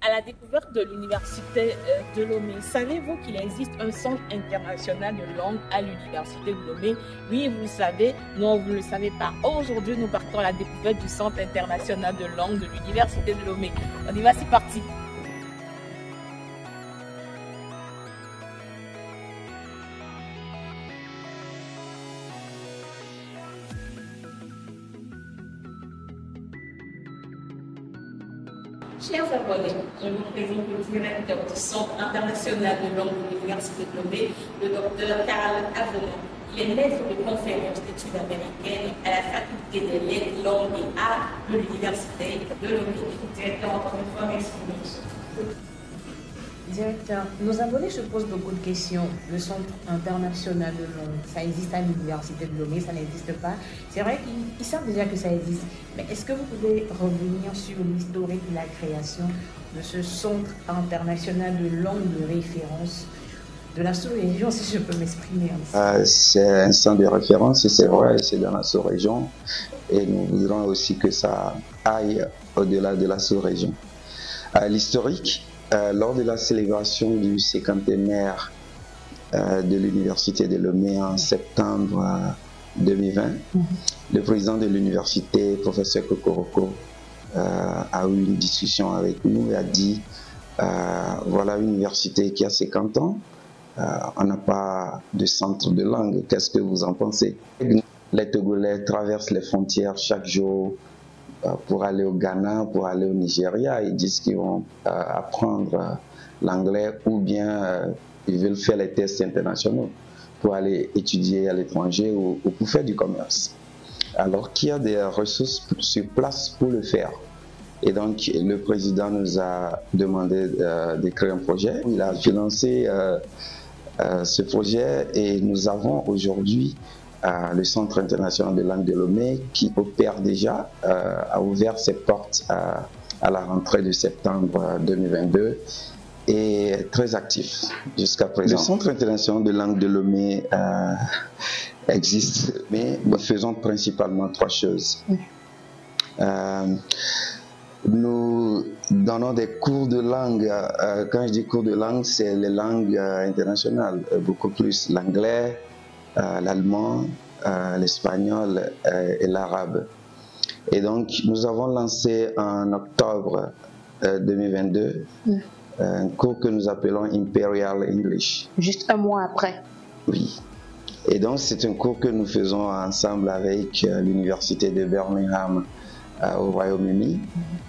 à la découverte de l'université de Lomé. Savez-vous qu'il existe un centre international de langue à l'université de Lomé? Oui, vous le savez. Non, vous ne le savez pas. Aujourd'hui, nous partons à la découverte du centre international de langue de l'université de Lomé. On y va, c'est parti. Chers abonnés, je vous présente le directeur du Centre international de langue de l'Université de Lomé, le docteur Karl Avenant. Il est maître de conférences d'études américaines à la faculté des lettres, langues et arts de l'Université de Lomé. Directeur, encore une fois, merci beaucoup. Directeur, nos abonnés se posent beaucoup de questions. Le Centre international de langue, ça existe à l'Université de Lomé, ça n'existe pas. C'est vrai qu'ils savent déjà que ça existe, mais est-ce que vous pouvez revenir sur l'historique de la création de ce Centre international de langue de référence de la sous-région, si je peux m'exprimer ainsi? C'est un centre de référence, et c'est vrai, c'est dans la sous-région, et nous voudrons aussi que ça aille au-delà de la sous-région. L'historique, lors de la célébration du cinquantenaire de l'Université de Lomé en septembre 2020, le président de l'université, professeur Kokoroko, a eu une discussion avec nous et a dit voilà une université qui a 50 ans, on n'a pas de centre de langue, qu'est-ce que vous en pensez? Les Togolais traversent les frontières chaque jour pour aller au Ghana, pour aller au Nigeria. Ils disent qu'ils vont apprendre l'anglais ou bien ils veulent faire les tests internationaux pour aller étudier à l'étranger ou pour faire du commerce. Alors qu'il y a des ressources sur place pour le faire. Et donc le président nous a demandé de créer un projet. Il a financé ce projet et nous avons aujourd'hui le Centre international de langue de Lomé qui opère déjà, a ouvert ses portes à la rentrée de septembre 2022 et est très actif jusqu'à présent. Le Centre international de langue de Lomé existe, mais nous faisons principalement trois choses. Nous donnons des cours de langue. Quand je dis cours de langue, c'est les langues internationales, beaucoup plus l'anglais, l'allemand, l'espagnol et l'arabe. Et donc, nous avons lancé en octobre 2022 un cours que nous appelons Imperial English. Juste un mois après. Oui. Et donc, c'est un cours que nous faisons ensemble avec l'université de Birmingham au Royaume-Uni.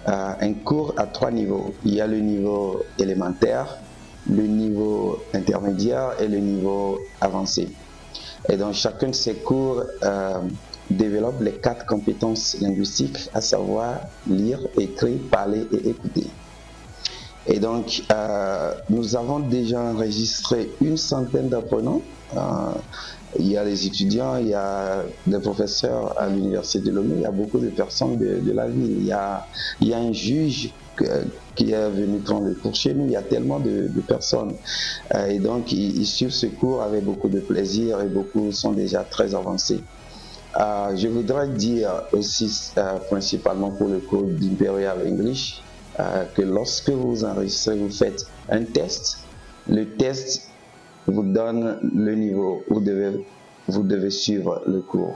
Un cours à trois niveaux. Il y a le niveau élémentaire, le niveau intermédiaire et le niveau avancé. Et donc chacun de ces cours développe les 4 compétences linguistiques, à savoir lire, écrire, parler et écouter. Et donc nous avons déjà enregistré une centaine d'apprenants. Il y a les étudiants, il y a des professeurs à l'université de Lomé, il y a beaucoup de personnes de la ville. Il y a un juge qui est venu prendre le cours chez nous, il y a tellement de personnes. Et donc, ils suivent ce cours avec beaucoup de plaisir et beaucoup sont déjà très avancés. Je voudrais dire aussi, principalement pour le cours d'Imperial English, que lorsque vous enregistrez, vous faites un test. Le test vous donne le niveau où vous devez suivre le cours.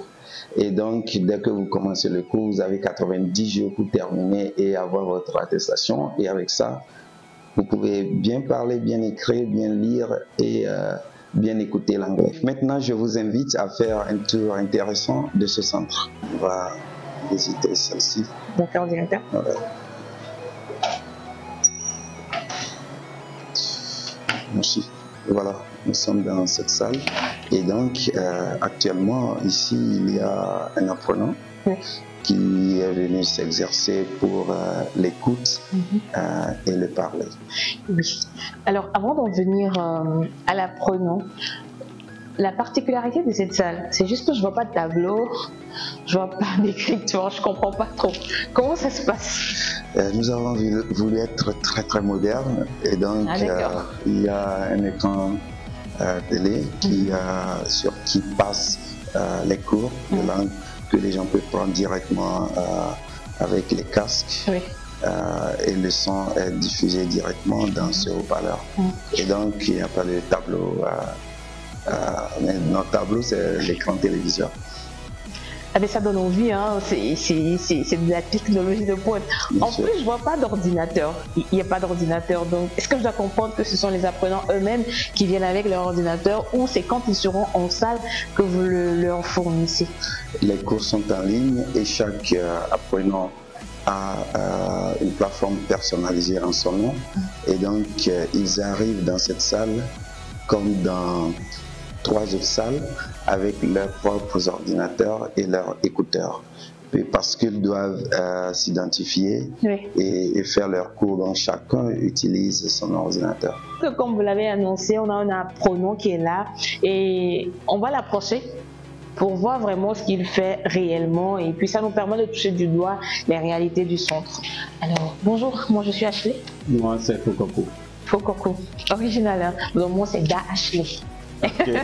Et donc, dès que vous commencez le cours, vous avez 90 jours pour terminer et avoir votre attestation. Et avec ça, vous pouvez bien parler, bien écrire, bien lire et bien écouter l'anglais. Maintenant, je vous invite à faire un tour intéressant de ce centre. On va visiter celle-ci. D'accord, directeur. Voilà. Merci. Voilà, nous sommes dans cette salle et donc actuellement ici il y a un apprenant qui est venu s'exercer pour l'écoute et le parler. Oui. Alors avant d'en venir à l'apprenant, la particularité de cette salle, c'est juste que je vois pas de tableau, je vois pas d'écriture, je comprends pas trop. Comment ça se passe? Nous avons voulu être très moderne et donc il y a un écran télé qui passe les cours de langue que les gens peuvent prendre directement avec les casques. Oui. et le son est diffusé directement dans ce haut-parleur. Et donc, il n'y a pas de tableau. Mais notre tableau, c'est l'écran téléviseur. Ah mais ça donne envie, hein. C'est de la technologie de pointe. En plus, je ne vois pas d'ordinateur. Il n'y a pas d'ordinateur. Donc, est-ce que je dois comprendre que ce sont les apprenants eux-mêmes qui viennent avec leur ordinateur ou c'est quand ils seront en salle que vous leur fournissez? Les cours sont en ligne et chaque apprenant a une plateforme personnalisée en son nom. Et donc, ils arrivent dans cette salle comme dans 3 autres salles avec leurs propres ordinateurs et leurs écouteurs. Et parce qu'ils doivent s'identifier et faire leurs cours, donc chacun utilise son ordinateur. Comme vous l'avez annoncé, on a un apprenant qui est là et on va l'approcher pour voir vraiment ce qu'il fait réellement et puis ça nous permet de toucher du doigt les réalités du centre. Alors, bonjour, moi je suis Ashley. Moi c'est Fokoko. Fokoko, original, hein? Donc moi c'est Da Ashley. Okay.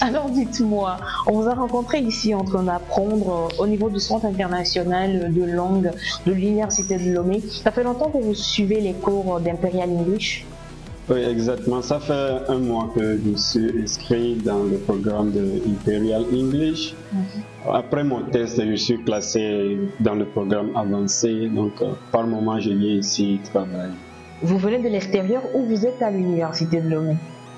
Alors dites-moi, on vous a rencontré ici en train d'apprendre au niveau du Centre international de langue de l'Université de Lomé. Ça fait longtemps que vous suivez les cours d'Imperial English? Oui, exactement. Ça fait 1 mois que je suis inscrit dans le programme de Imperial English. Après mon test, je suis classé dans le programme avancé. Donc, par moment, je viens ici travailler. Vous venez de l'extérieur ou vous êtes à l'Université de Lomé?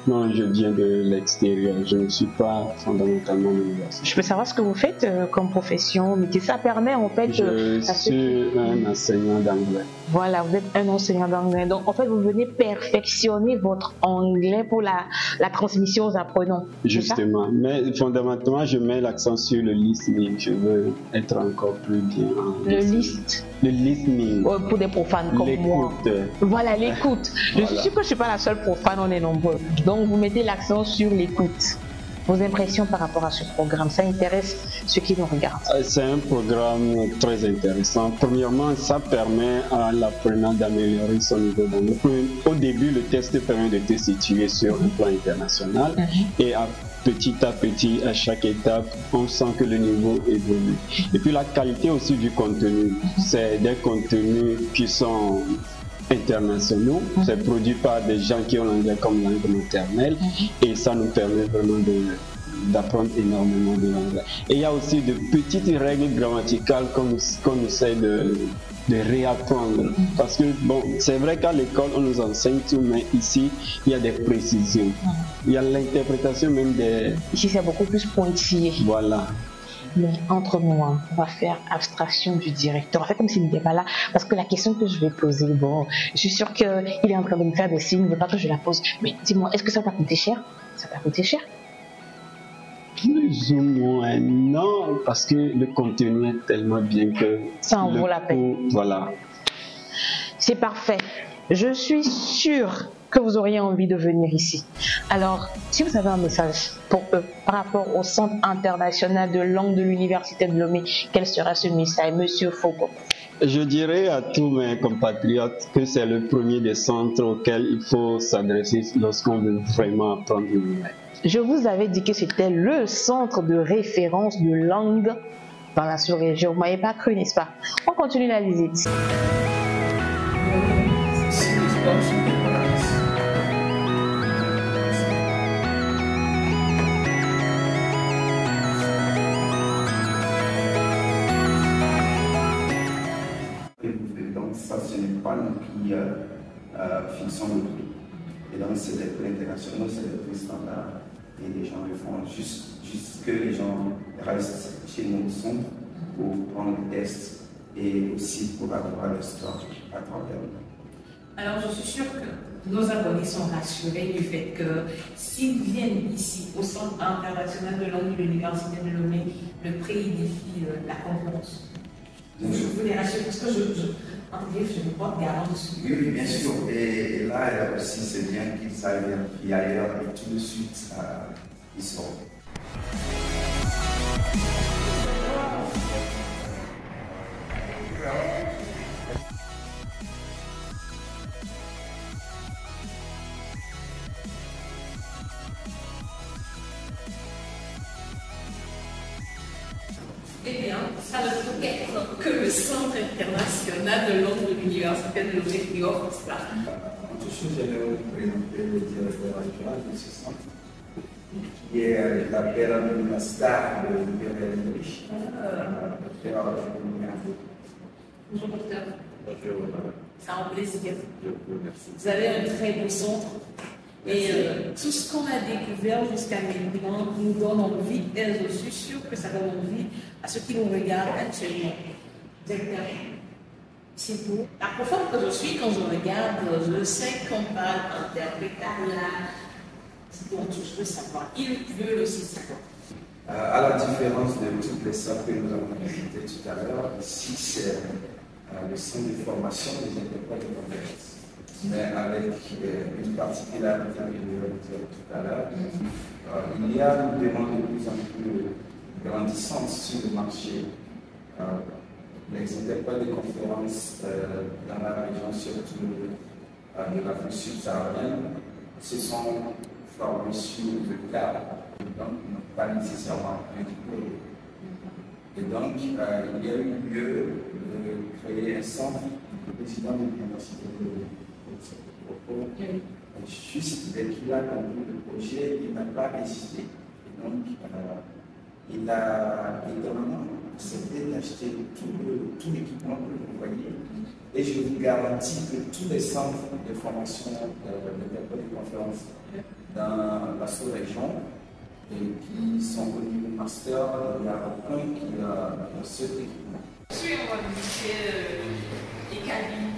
Non, je viens de l'extérieur. Je ne suis pas fondamentalement universitaire. Je peux savoir ce que vous faites comme profession, mais ça permet en fait... Je suis un enseignant d'anglais. Voilà, vous êtes un enseignant d'anglais. Donc en fait, vous venez perfectionner votre anglais pour la transmission aux apprenants. Justement. Mais fondamentalement, je mets l'accent sur le listening. Je veux être encore plus bien en Le listening. Pour des profanes comme moi. Voilà, l'écoute. Je suis sûre que je ne suis pas la seule profane, on est nombreux. Donc vous mettez l'accent sur l'écoute. Vos impressions par rapport à ce programme, ça intéresse ceux qui nous regardent? C'est un programme très intéressant. Premièrement, ça permet à l'apprenant d'améliorer son niveau d'anglais. Au début, le test permet de te situer sur un plan international et petit à petit, à chaque étape, on sent que le niveau évolue. Et puis la qualité aussi du contenu, c'est des contenus qui sont internationaux, c'est produit par des gens qui ont l'anglais comme langue maternelle et ça nous permet vraiment d'apprendre énormément de l'anglais. Et il y a aussi de petites règles grammaticales qu'on essaie de réapprendre parce que bon, c'est vrai qu'à l'école on nous enseigne tout, mais ici il y a des précisions, il y a l'interprétation même des... Ici c'est beaucoup plus pointillé. Voilà. Mais entre nous, on va faire abstraction du directeur. On va faire comme s'il n'était pas là. Parce que la question que je vais poser, bon, je suis sûre qu'il est en train de me faire des signes, il ne veut pas que je la pose. Mais dis-moi, est-ce que ça t'a coûté cher? Ça t'a coûté cher? Plus ou moins, non, parce que le contenu est tellement bien que... Ça en vaut la peine. Voilà. C'est parfait. Je suis sûre que vous auriez envie de venir ici. Alors, si vous avez un message pour eux par rapport au Centre international de langue de l'Université de Lomé, quel sera ce message, Monsieur Fokoko? Je dirais à tous mes compatriotes que c'est le premier des centres auxquels il faut s'adresser lorsqu'on veut vraiment apprendre l'anglais. Je vous avais dit que c'était le centre de référence de langue dans la sous-région. Vous ne m'avez pas cru, n'est-ce pas? On continue la visite. Donc ça, ce n'est pas nous qui fixons le prix. Et donc c'est des prix internationaux, c'est des prix standards. Et les gens le font juste que les gens restent chez nous au centre pour prendre le test et aussi pour avoir le stock à travers nous. Alors je suis sûre que nos abonnés sont rassurés du fait que s'ils viennent ici au Centre international de langue de l'Université de Lomé, le prix défie la concurrence. Donc je vous les rassure parce que je me porte garant dessus. Oui, bien sûr. Et là aussi, c'est bien qu'ils aillent vérifier ailleurs et tout de suite, ils sortent. Eh bien, ça ça ne peut être que le Centre international de langue de l'Université de Lomé qui offre cela. En tout cas, j'aimerais vous présenter le directeur actuel de ce centre, qui est la belle star de l'Université de Lomé. Bonjour docteur. Bonjour. C'est un plaisir. Merci. Vous avez un très beau centre. Et tout ce qu'on a découvert jusqu'à maintenant nous donne envie, et je suis sûre que ça donne envie à ceux qui nous regardent actuellement. Directeur, c'est beau. La profonde que je suis quand je regarde, je sais qu'on parle interprétariat. Donc je veux savoir, ils veulent aussi savoir. À la différence de toutes les sortes que nous avons visitées tout à l'heure, ici c'est le centre de formation des interprètes de conférences. Mais avec une particularité que je vais vous dire tout à l'heure, il y a une demande de plus en plus grandissante sur le marché. Les interprètes de conférences dans la région, surtout de l'Afrique subsaharienne, se sont formés sur le cadre, donc pas nécessairement un diplôme. Et donc, il y a eu lieu de créer un centre. Le président de l'université de juste dès qu'il a compris le projet, il n'a pas hésité. Et donc, il a étonnamment accepté d'acheter tout l'équipement que vous voyez. Et je vous garantis que tous les centres de formation de conférences dans la sous-région et qui sont au niveau master, il n'y a aucun qui a ce équipement. Ensuite, on va visiter les cabines.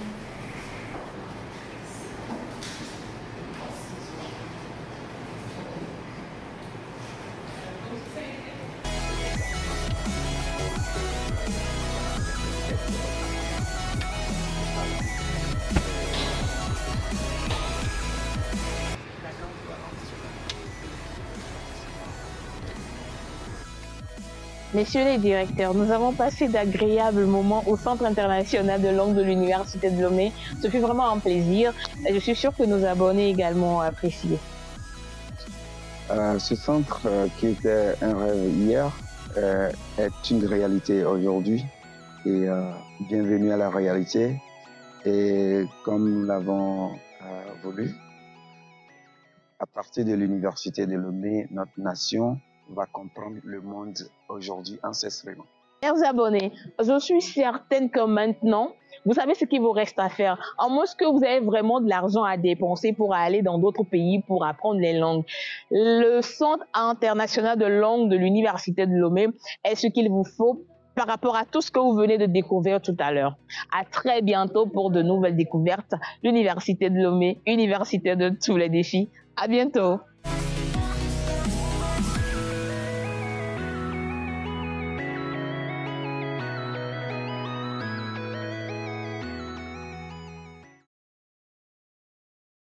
Messieurs les directeurs, nous avons passé d'agréables moments au Centre international de langue de l'Université de Lomé. Ce fut vraiment un plaisir et je suis sûre que nos abonnés également apprécié. Ce centre qui était un rêve hier est une réalité aujourd'hui et bienvenue à la réalité. Et comme nous l'avons voulu, à partir de l'Université de Lomé, notre nation va comprendre le monde aujourd'hui ancestrément. Chers abonnés, je suis certaine que maintenant, vous savez ce qu'il vous reste à faire. En moins que vous avez vraiment de l'argent à dépenser pour aller dans d'autres pays pour apprendre les langues. Le Centre international de langue de l'Université de Lomé est ce qu'il vous faut par rapport à tout ce que vous venez de découvrir tout à l'heure. À très bientôt pour de nouvelles découvertes. L'Université de Lomé, université de tous les défis. À bientôt.